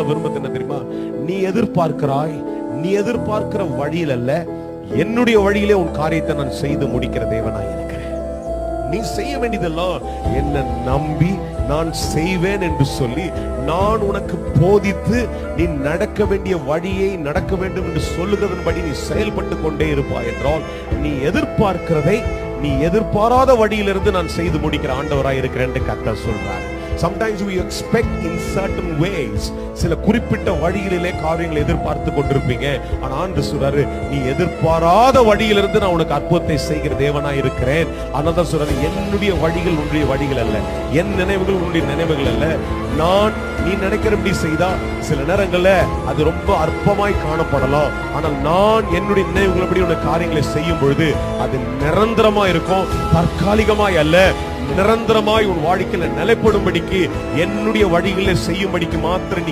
விரும்புறது என்ன தெரியுமா? நீ எதிர்பார்க்கிறாய், நீ எதிர்பார்க்கிற வழியில் அல்ல, என்னுடைய வழியிலே உன் காரியத்தை நான் செய்து முடிக்கிற தேவனாய் இருக்கிறேன். நீ செய்ய வேண்டியதெல்லாம் என்ன நம்பி நான் செய்வேன் என்று சொல்லி நான் உனக்கு போதித்து நீ நடக்க வேண்டிய வழியை நடக்க வேண்டும் என்று சொல்லுகிறதன்படி நீ செயல்பட்டு கொண்டே இருப்பாய் என்றால் நீ எதிர்பார்க்கிறதை நீ எதிர்பாராத வழியிலிருந்து நான் செய்து முடிக்கிற ஆண்டவராய் இருக்கிறேன் என்று கர்த்தர் சொல்றார். Sometimes we expect in certain ways. சில குறிப்பிட்ட வழிகளிலே காரியங்களை எதிர்பார்த்து கொண்டிருப்பீங்க. ஆனா ஆண்டவர் சொல்றாரு, நீ எதிர்பாராத வழியிலிருந்து நான் உனக்கு அற்புதத்தை செய்கிற தேவனாய் இருக்கிறேன். அதனால சொல்றாரு, என்னுடைய வழிகள் உன்னுடைய வழிகள் அல்ல, என் நினைவுகள் உன்னுடைய நினைவுகள் அல்ல. நான் நீ நினைக்கிறபடி செய்தா சில நேரங்கள்ல அது ரொம்ப அற்பமாய் காணப்படலாம். ஆனால் நான் என்னுடைய நினைவுகளபடி உன்னை காரியங்களை செய்யும் பொழுது அது நிரந்தரமா இருக்கும், தற்காலிகமாய் அல்ல. நிரந்தரமாய் உன் வாழ்க்கையில நிலைப்படும்படிக்கு என்னுடைய வழிகளை செய்யும்படிக்கு மாத்திரம் நீ